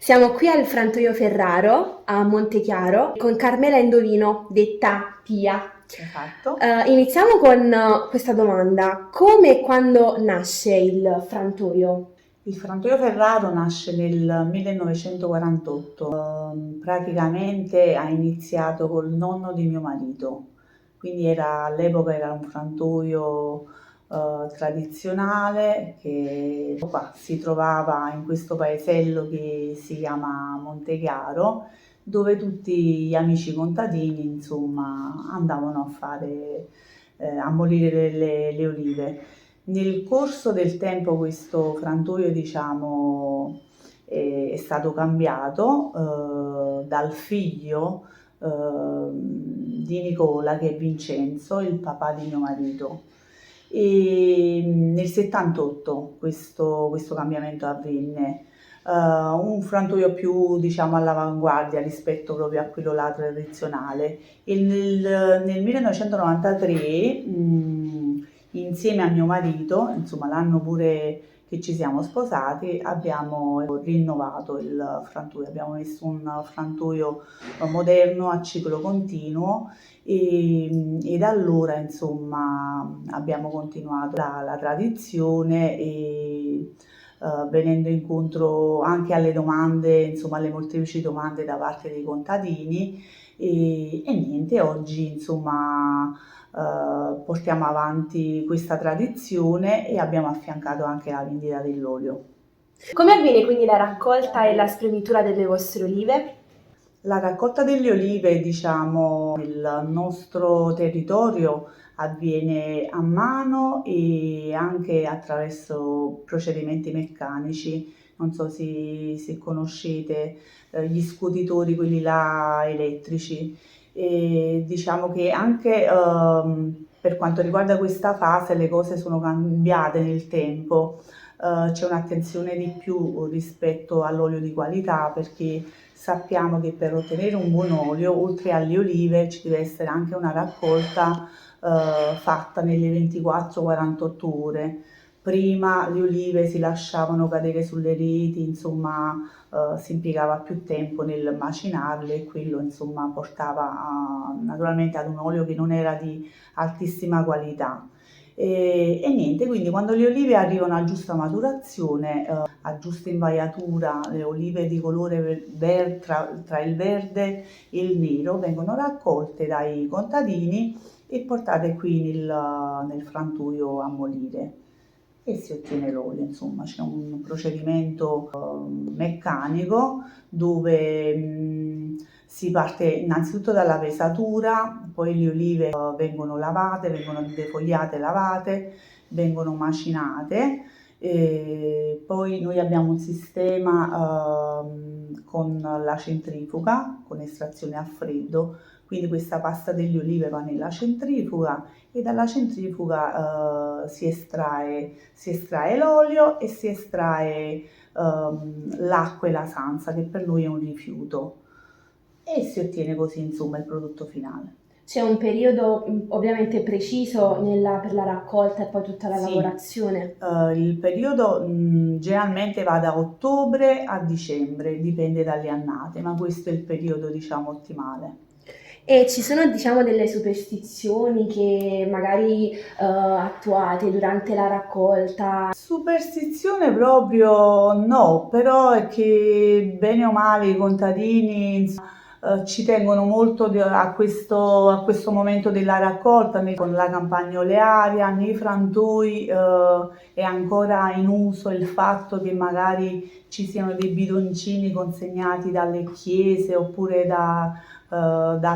Siamo qui al Frantoio Ferraro a Montechiaro con Carmela Indovino, detta Pia. Esatto. Iniziamo con questa domanda: come e quando nasce il frantoio? Il frantoio Ferraro nasce nel 1948. Praticamente ha iniziato col nonno di mio marito, quindi all'epoca era un frantoio tradizionale che si trovava in questo paesello che si chiama Montechiaro, dove tutti gli amici contadini, insomma, andavano a molire le olive. Nel corso del tempo questo frantoio, diciamo, è stato cambiato dal figlio di Nicola, che è Vincenzo, il papà di mio marito. E nel 78 questo cambiamento avvenne. Un frantoio più, diciamo, all'avanguardia rispetto proprio a quello là tradizionale. E nel 1993, insieme a mio marito, insomma l'anno pure che ci siamo sposati, abbiamo rinnovato il frantoio, abbiamo messo un frantoio moderno a ciclo continuo e da allora insomma abbiamo continuato la tradizione e venendo incontro anche alle domande, insomma alle molteplici domande da parte dei contadini e niente, oggi insomma portiamo avanti questa tradizione e abbiamo affiancato anche la vendita dell'olio. Come avviene quindi la raccolta e la spremitura delle vostre olive? La raccolta delle olive, diciamo, nel nostro territorio avviene a mano e anche attraverso procedimenti meccanici. Non so se conoscete gli scutitori, quelli là elettrici. E diciamo che anche per quanto riguarda questa fase le cose sono cambiate nel tempo. C'è un'attenzione di più rispetto all'olio di qualità perché sappiamo che per ottenere un buon olio, oltre alle olive, ci deve essere anche una raccolta fatta nelle 24-48 ore. Prima le olive si lasciavano cadere sulle reti, insomma, si impiegava più tempo nel macinarle e quello, insomma, portava naturalmente ad un olio che non era di altissima qualità. E niente, quindi quando le olive arrivano a giusta maturazione, a giusta invaiatura, le olive di colore tra il verde e il nero vengono raccolte dai contadini e portate qui nel frantoio a molire e si ottiene l'olio. Insomma, c'è un procedimento meccanico dove si parte innanzitutto dalla pesatura, poi le olive vengono lavate, vengono defogliate, lavate, vengono macinate. E poi noi abbiamo un sistema con la centrifuga, con estrazione a freddo, quindi questa pasta delle olive va nella centrifuga e dalla centrifuga si estrae l'olio e si estrae l'acqua e la sanza, che per noi è un rifiuto, e si ottiene così insomma il prodotto finale. C'è un periodo ovviamente preciso per la raccolta e poi tutta la Sì, lavorazione. il periodo generalmente va da ottobre a dicembre, dipende dalle annate, ma questo è il periodo diciamo ottimale. E ci sono, diciamo, delle superstizioni che magari attuate durante la raccolta? Superstizione proprio no, però è che bene o male i contadini insomma, ci tengono molto a questo momento della raccolta, con la campagna olearia, nei frantoi è ancora in uso il fatto che magari ci siano dei bidoncini consegnati dalle chiese oppure da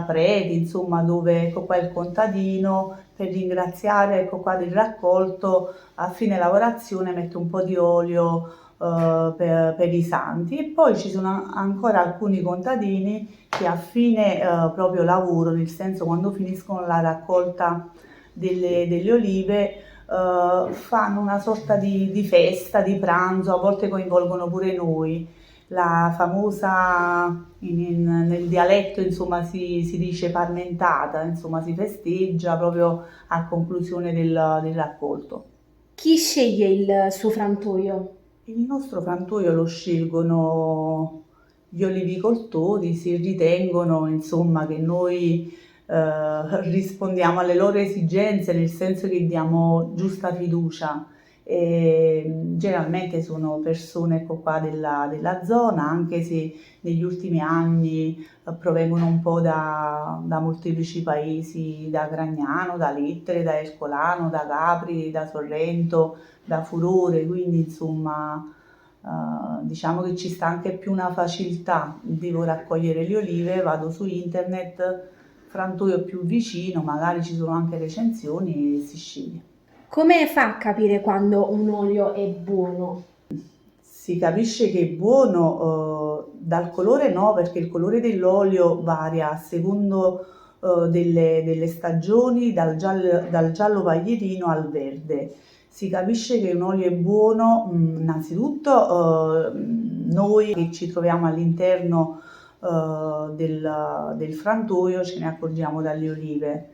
preti, insomma, dove ecco qua il contadino per ringraziare ecco qua del raccolto a fine lavorazione mette un po' di olio per i santi e poi ci sono ancora alcuni contadini che a fine proprio lavoro, nel senso quando finiscono la raccolta delle olive, fanno una sorta di festa, di pranzo, a volte coinvolgono pure noi. La famosa, nel dialetto insomma si dice parmentata, insomma si festeggia proprio a conclusione del raccolto. Chi sceglie il suo frantoio? Il nostro frantoio lo scelgono Gli olivicoltori si ritengono, insomma, che noi rispondiamo alle loro esigenze, nel senso che diamo giusta fiducia. E generalmente sono persone ecco qua della zona, anche se negli ultimi anni provengono un po' da molteplici paesi, da Gragnano, da Lettere, da Ercolano, da Capri, da Sorrento, da Furore, quindi insomma diciamo che ci sta anche più una facilità. Devo raccogliere le olive, vado su internet, frantoio più vicino, magari ci sono anche recensioni e si sceglie. Come fa a capire quando un olio è buono? Si capisce che è buono dal colore no, perché il colore dell'olio varia a secondo delle stagioni, dal giallo paglierino al verde. Si capisce che un olio è buono, innanzitutto noi che ci troviamo all'interno del frantoio ce ne accorgiamo dalle olive.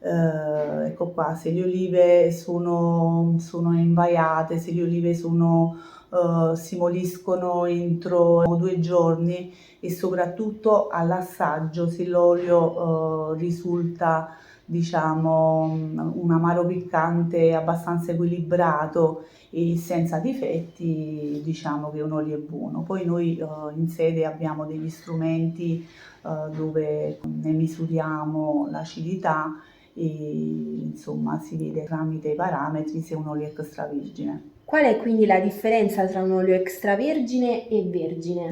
Ecco qua, se le olive sono invaiate, se le olive si moliscono entro 2 giorni e soprattutto all'assaggio, se l'olio risulta diciamo un amaro piccante abbastanza equilibrato e senza difetti, diciamo che un olio è buono. Poi noi in sede abbiamo degli strumenti dove ne misuriamo l'acidità e insomma si vede tramite i parametri se un olio è extravergine. Qual è quindi la differenza tra un olio extravergine e vergine?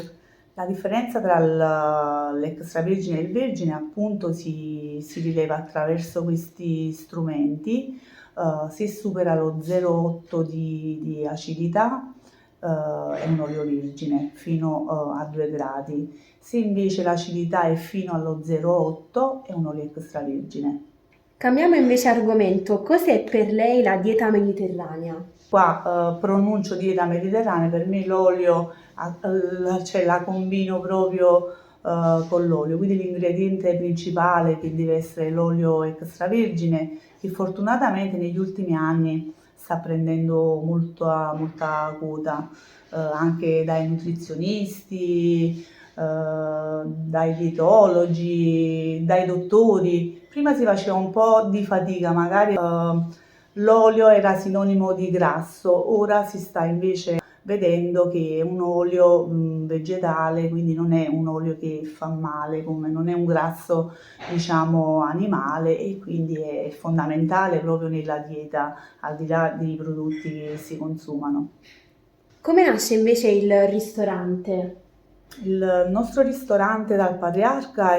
La differenza tra l'extravergine e il vergine appunto si rileva attraverso questi strumenti. Se supera lo 0,8 di acidità è un olio vergine fino a 2 gradi. Se invece l'acidità è fino allo 0,8 è un olio extravergine. Cambiamo invece argomento. Cos'è per lei la dieta mediterranea? Qua pronuncio dieta mediterranea, per me l'olio cioè, la combino proprio con l'olio, quindi l'ingrediente principale che deve essere l'olio extravergine, che fortunatamente negli ultimi anni sta prendendo molta quota anche dai nutrizionisti, dai dietologi, dai dottori. Prima si faceva un po' di fatica, magari l'olio era sinonimo di grasso, ora si sta invece vedendo che è un olio vegetale, quindi non è un olio che fa male, come non è un grasso diciamo animale e quindi è fondamentale proprio nella dieta, al di là dei prodotti che si consumano. Come nasce invece il ristorante? Il nostro ristorante dal Patriarca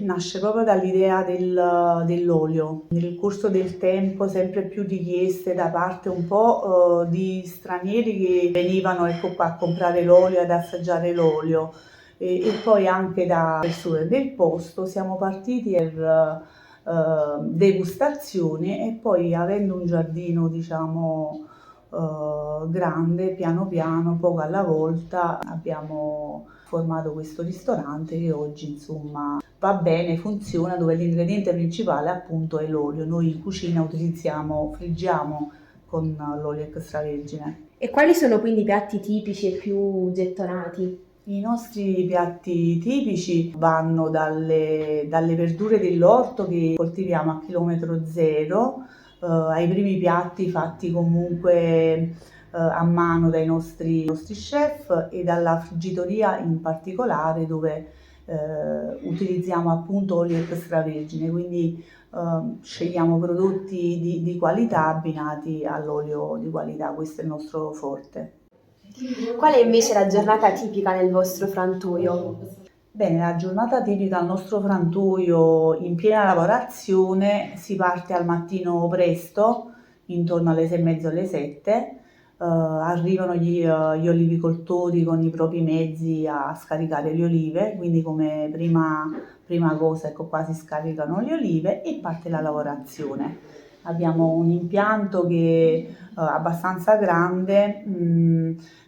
nasce proprio dall'idea dell'olio. Nel corso del tempo sempre più richieste da parte un po' di stranieri che venivano ecco qua, a comprare l'olio, ad assaggiare l'olio e poi anche da persone del posto siamo partiti per degustazioni e poi avendo un giardino diciamo grande, piano piano, poco alla volta abbiamo formato questo ristorante che oggi insomma va bene, funziona, dove l'ingrediente principale appunto è l'olio. Noi in cucina friggiamo con l'olio extravergine. E quali sono quindi i piatti tipici e più gettonati? I nostri piatti tipici vanno dalle verdure dell'orto che coltiviamo a chilometro zero, ai primi piatti fatti comunque a mano dai nostri chef e dalla friggitoria in particolare dove utilizziamo appunto olio extravergine, quindi scegliamo prodotti di qualità abbinati all'olio di qualità, questo è il nostro forte. Qual è invece la giornata tipica nel vostro frantoio? Bene, la giornata tipica al nostro frantoio in piena lavorazione si parte al mattino presto, intorno alle 6:30 alle 7. Arrivano gli olivicoltori con i propri mezzi a scaricare le olive, quindi come prima cosa ecco qua si scaricano le olive e parte la lavorazione. Abbiamo un impianto che è abbastanza grande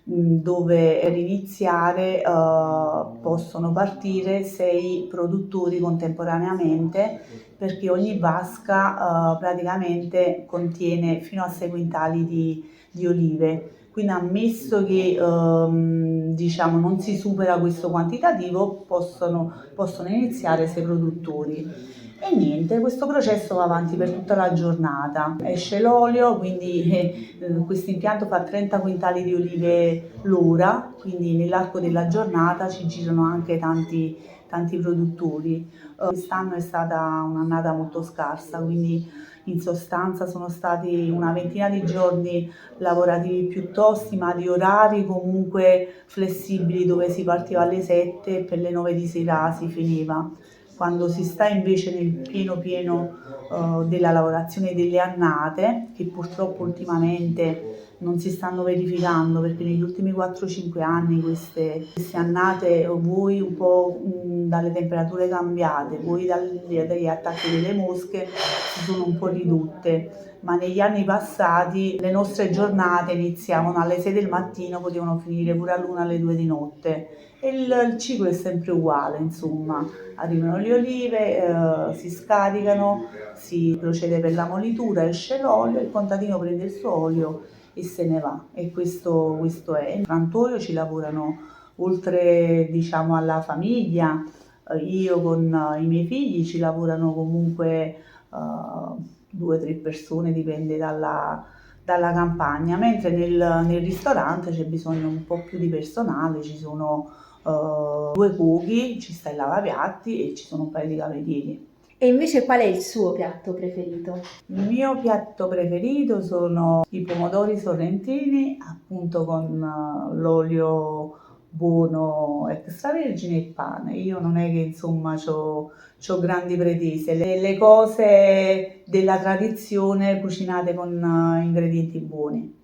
dove per iniziare possono partire 6 produttori contemporaneamente perché ogni vasca praticamente contiene fino a 6 quintali di olive. quindi ammesso che diciamo non si supera questo quantitativo possono iniziare 6 produttori. E niente, questo processo va avanti per tutta la giornata. Esce l'olio, quindi questo impianto fa 30 quintali di olive l'ora, quindi nell'arco della giornata ci girano anche tanti produttori. Quest'anno è stata un'annata molto scarsa, quindi in sostanza sono stati una ventina di giorni lavorativi più tosti, ma di orari comunque flessibili, dove si partiva alle 7 e per le 9 di sera si finiva. Quando si sta invece nel pieno della lavorazione delle annate, che purtroppo ultimamente non si stanno verificando, perché negli ultimi 4-5 anni queste annate, voi un po' dalle temperature cambiate, voi dagli attacchi delle mosche, si sono un po' ridotte, ma negli anni passati le nostre giornate iniziavano alle 6 del mattino, potevano finire pure all'1, alle 2 di notte, e il ciclo è sempre uguale, insomma. Arrivano le olive, si scaricano, si procede per la molitura, esce l'olio, il contadino prende il suo olio e se ne va. E questo è. In frantoio ci lavorano, oltre diciamo alla famiglia, io con i miei figli ci lavorano comunque 2 o 3 persone, dipende dalla campagna, mentre nel ristorante c'è bisogno un po' più di personale, ci sono 2 cuochi, ci sta il lavapiatti e ci sono un paio di camerieri. E invece qual è il suo piatto preferito? Il mio piatto preferito sono i pomodori sorrentini, appunto con l'olio buono extravergine e il pane. Io non è che insomma c'ho grandi pretese, le cose della tradizione cucinate con ingredienti buoni.